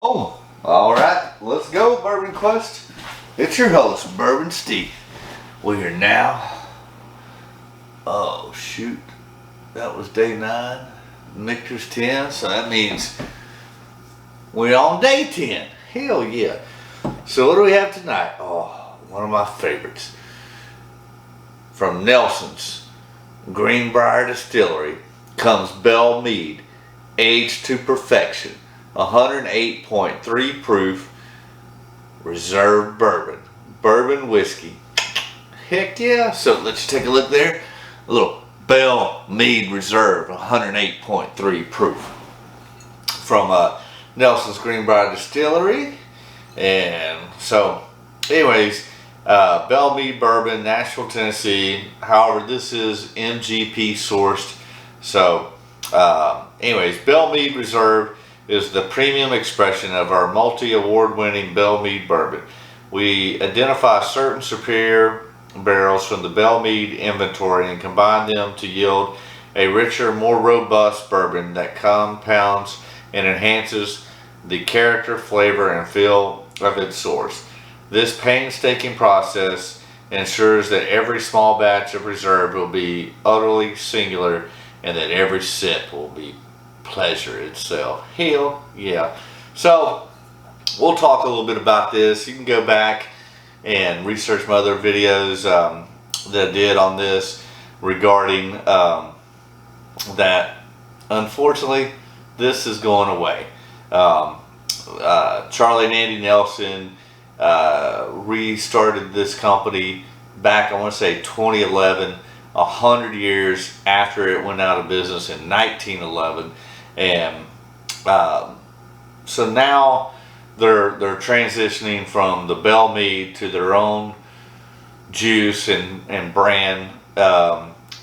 Oh, all right, let's go, Bourbon Quest. It's your host, Bourbon Steve. We are now. Oh shoot, that was day 9. Victor's 10, so that means we're on day 10. Hell yeah! So what do we have tonight? Oh, one of my favorites from Nelson's Brier Distillery comes Belle Meade, aged to perfection. 108.3 proof reserve bourbon whiskey. Heck yeah. So let's take a look there. A little Belle Meade Reserve, 108.3 proof from Nelson's Brier Distillery. And so anyways, Belle Meade bourbon, Nashville, Tennessee. However, this is MGP sourced. So anyways, Belle Meade Reserve is the premium expression of our multi-award-winning Belle Meade bourbon. We identify certain superior barrels from the Belle Meade inventory and combine them to yield a richer, more robust bourbon that compounds and enhances the character, flavor, and feel of its source. This painstaking process ensures that every small batch of reserve will be utterly singular and that every sip will be pleasure itself. Hell yeah. So we'll talk a little bit about this. You can go back and research my other videos that I did on this regarding that. Unfortunately, this is going away. Charlie and Andy Nelson restarted this company back, I want to say 2011, 100 years after it went out of business in 1911. And so now they're transitioning from the Belle Meade to their own juice and brand,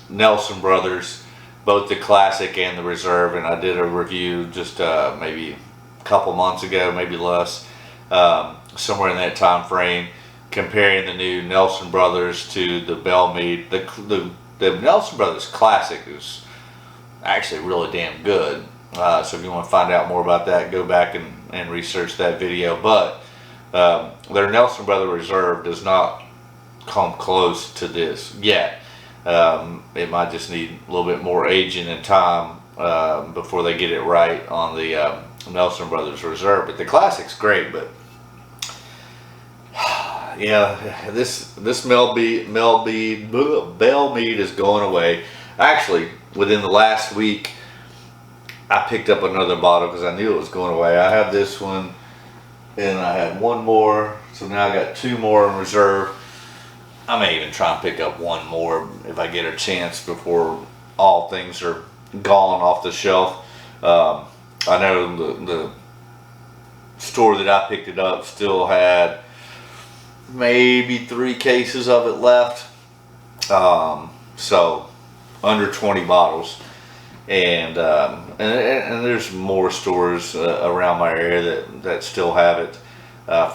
Nelson Brothers, both the classic and the reserve. And I did a review just maybe a couple months ago, maybe less, somewhere in that time frame, comparing the new Nelson Brothers to the Belle Meade. The Nelson Brothers classic is actually really damn good. So if you want to find out more about that, go back and research that video. But their Nelson Brother Reserve does not come close to this yet. It might just need a little bit more aging and time before they get it right on the Nelson Brothers Reserve. But the classic's great. But yeah, this Belle Meade is going away. Actually, within the last week, I picked up another bottle because I knew it was going away. I have this one, and I had one more, so now I got 2 more in reserve. I may even try and pick up one more if I get a chance before all things are gone off the shelf. I know the store that I picked it up still had maybe 3 cases of it left, so under 20 bottles. And there's more stores around my area that still have it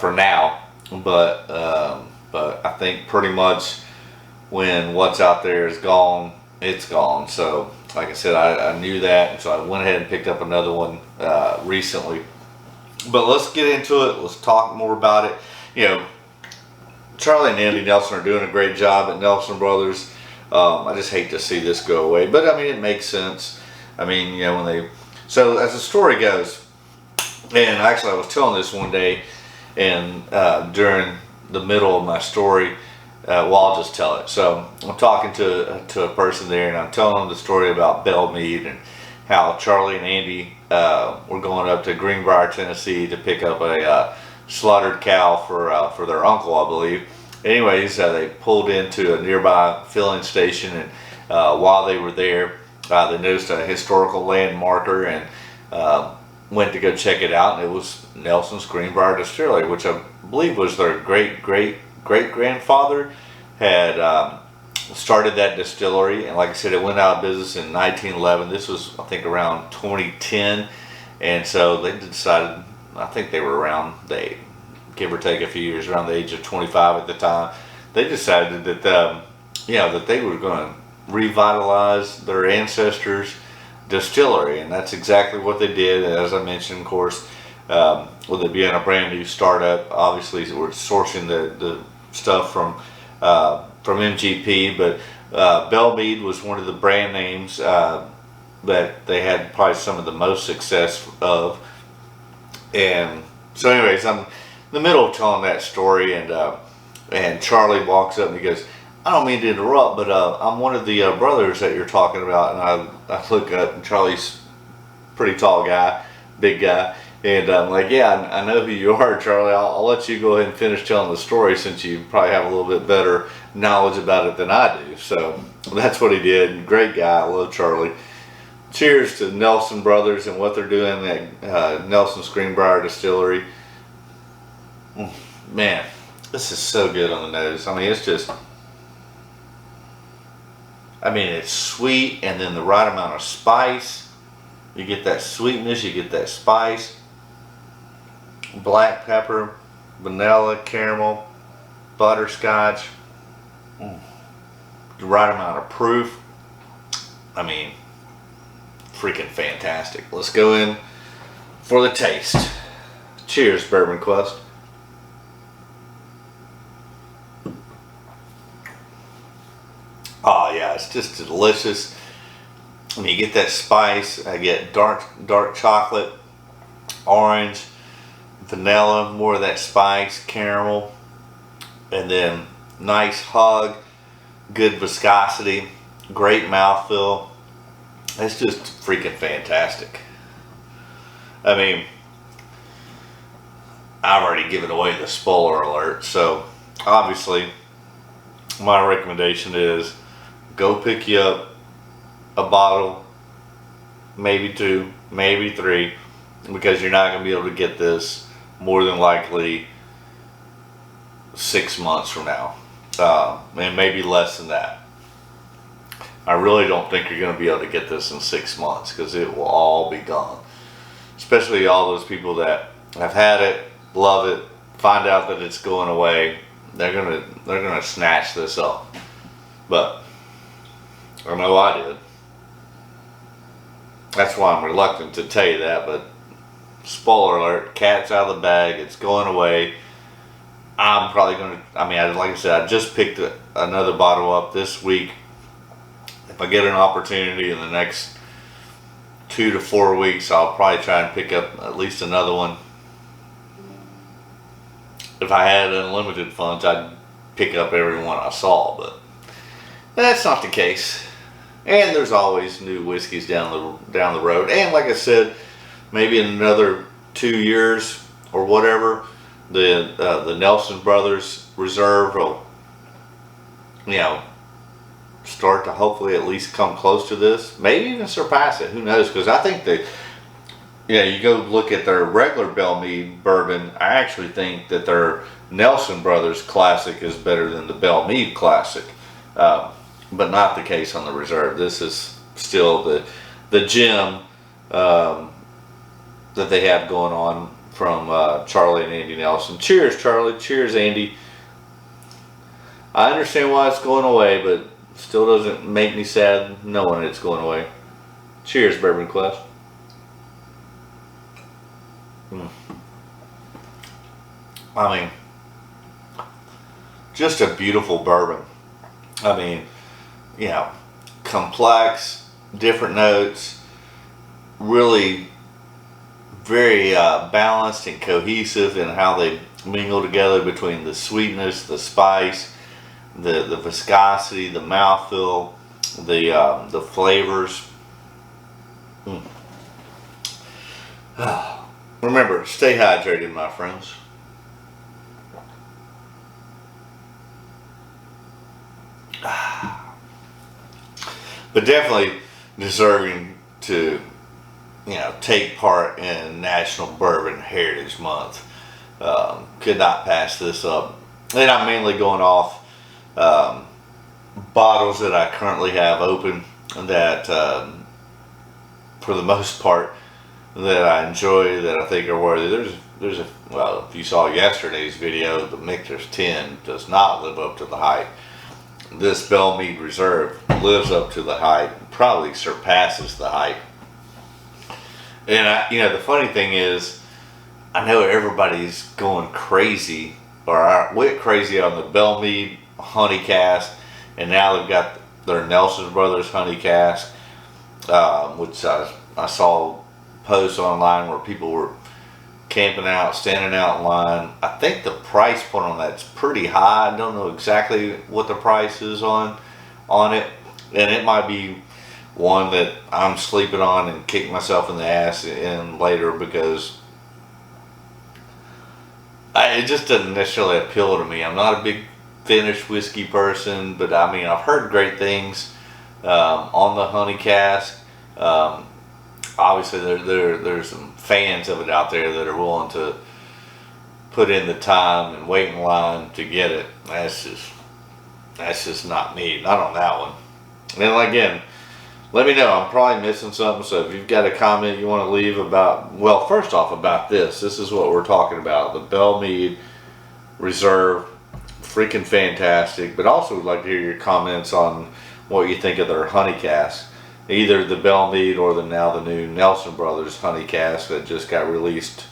for now, but I think pretty much when what's out there is gone, it's gone. So like I said, I knew that, and so I went ahead and picked up another one recently. But let's get into it. Let's talk more about it. You know, Charlie and Andy Nelson are doing a great job at Nelson Brothers. I just hate to see this go away, but I mean, it makes sense. I mean, you know, so as the story goes, and actually I was telling this one day, and during the middle of my story, well, I'll just tell it. So I'm talking to a person there, and I'm telling them the story about Belle Meade and how Charlie and Andy were going up to Brier, Tennessee to pick up a slaughtered cow for their uncle, I believe. Anyways, they pulled into a nearby filling station, and while they were there, they noticed a historical landmarker and went to go check it out, and it was Nelson's Brier Distillery, which I believe was their great-great-great-grandfather had started that distillery. And like I said, it went out of business in 1911. This was, I think, around 2010, and so they decided, I think they were around, give or take a few years, around the age of 25 at the time, they decided that that they were going to revitalize their ancestors' distillery, and that's exactly what they did. As I mentioned, of course, with it being a brand new startup. Obviously, we're sourcing the stuff from MGP, but Belle Meade was one of the brand names that they had probably some of the most success of. And so, anyways, I'm in the middle of telling that story, and Charlie walks up and he goes, "I don't mean to interrupt, but I'm one of the brothers that you're talking about." And I look up, and Charlie's a pretty tall guy, big guy, and I'm like, "Yeah, I know who you are, Charlie. I'll let you go ahead and finish telling the story since you probably have a little bit better knowledge about it than I do." So that's what he did. Great guy. I love Charlie. Cheers to Nelson Brothers and what they're doing at Nelson's Brier Distillery. Man, this is so good on the nose. I mean, it's sweet and then the right amount of spice. You get that sweetness, you get that spice. Black pepper, vanilla, caramel, butterscotch. The right amount of proof. I mean, freaking fantastic. Let's go in for the taste. Cheers, Bourbon Quest. Oh yeah, it's just delicious. I mean, you get that spice. I get dark chocolate, orange, vanilla, more of that spice, caramel, and then nice hug, good viscosity, great mouthfeel. It's just freaking fantastic. I mean, I've already given away the spoiler alert, so obviously my recommendation is go pick you up a bottle, maybe two, maybe three, because you're not going to be able to get this more than likely 6 months from now, and maybe less than that. I really don't think you're going to be able to get this in 6 months because it will all be gone. Especially all those people that have had it, love it, find out that it's going away. They're gonna snatch this up. But I know I did. That's why I'm reluctant to tell you that. But spoiler alert: cat's out of the bag. It's going away. I'm probably gonna. I mean, like I said, I just picked another bottle up this week. If I get an opportunity in the next 2 to 4 weeks, I'll probably try and pick up at least another one. If I had unlimited funds, I'd pick up every one I saw, but that's not the case. And there's always new whiskeys down the road. And like I said, maybe in another 2 years or whatever, the Nelson Brothers Reserve will, start to hopefully at least come close to this, maybe even surpass it. Who knows? Because I think that, you go look at their regular Belle Meade bourbon. I actually think that their Nelson Brothers Classic is better than the Belle Meade Classic, but not the case on the Reserve. This is still the gem that they have going on from Charlie and Andy Nelson. Cheers, Charlie. Cheers, Andy. I understand why it's going away, but still doesn't make me sad knowing it's going away. Cheers, Bourbon Quest. I mean, just a beautiful bourbon. I mean, complex, different notes, really very balanced and cohesive in how they mingle together between the sweetness, the spice, the viscosity, the mouthfeel, the flavors. Remember, stay hydrated, my friends. But definitely deserving to, take part in National Bourbon Heritage Month. Could not pass this up. And I'm mainly going off bottles that I currently have open that, for the most part, that I enjoy, that I think are worthy. Well, if you saw yesterday's video, the Michter's 10 does not live up to the hype. This Belle Meade Reserve lives up to the hype, probably surpasses the hype. And the funny thing is, I know everybody's going crazy, or went crazy on the Belle Meade honey cask, and now they've got their Nelson Brothers honey cask, which I saw posts online where people were camping out, standing out in line. I think the price point on that's pretty high. I don't know exactly what the price is on it, and it might be one that I'm sleeping on and kick myself in the ass in later, because it just doesn't necessarily appeal to me. I'm not a big finished whiskey person, but I mean, I've heard great things on the honey cask. Obviously, there's some fans of it out there that are willing to put in the time and wait in line to get it. That's just not me. Not on that one. And again, let me know. I'm probably missing something. So if you've got a comment you want to leave about, well, first off about this is what we're talking about. The Belle Meade Reserve, freaking fantastic. But also would like to hear your comments on what you think of their honey cask. Either the Belle Meade or the new Nelson Brothers honey cask that just got released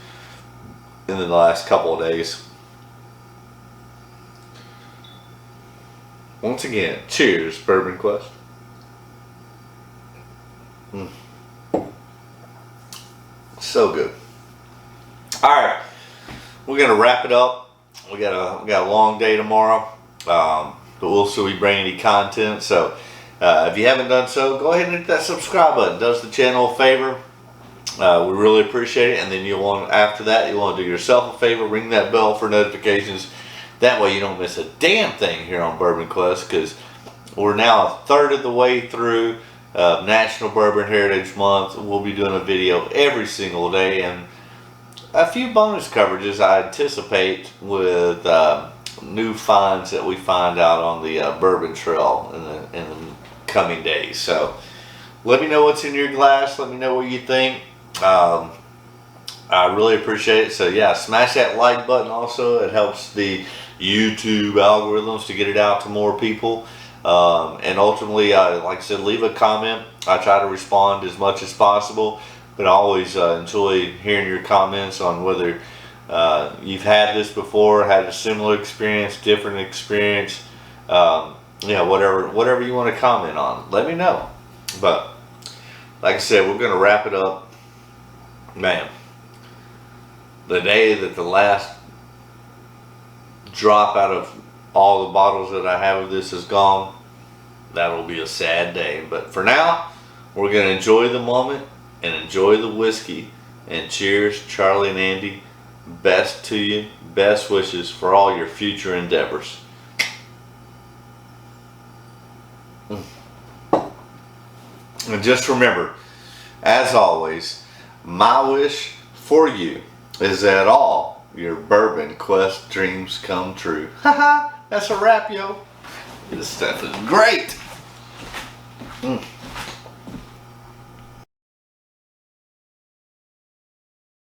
in the last couple of days. Once again, cheers, Bourbon Quest. So good. All right, we're gonna wrap it up. We got a long day tomorrow, but we'll see if we bring any content. So if you haven't done so, go ahead and hit that subscribe button. It does the channel a favor. We really appreciate it. And then after that, you want to do yourself a favor, ring that bell for notifications. That way you don't miss a damn thing here on Bourbon Quest, because we're now a third of the way through National Bourbon Heritage Month. We'll be doing a video every single day, and a few bonus coverages I anticipate with new finds that we find out on the Bourbon Trail in the coming days. So let me know what's in your glass. Let me know what you think. I really appreciate it. So yeah, smash that like button also. It helps the YouTube algorithms to get it out to more people. And ultimately, like I said, leave a comment. I try to respond as much as possible, but I always enjoy hearing your comments on whether you've had this before, had a similar experience, different experience, whatever you want to comment on, let me know. But like I said, we're going to wrap it up. Man, the day that the last drop out of all the bottles that I have of this is gone, that'll be a sad day. But for now, we're going to enjoy the moment and enjoy the whiskey. And cheers, Charlie and Andy. Best to you. Best wishes for all your future endeavors. And just remember, as always, my wish for you is that all your Bourbon Quest dreams come true. Haha, that's a wrap, yo. This stuff is great.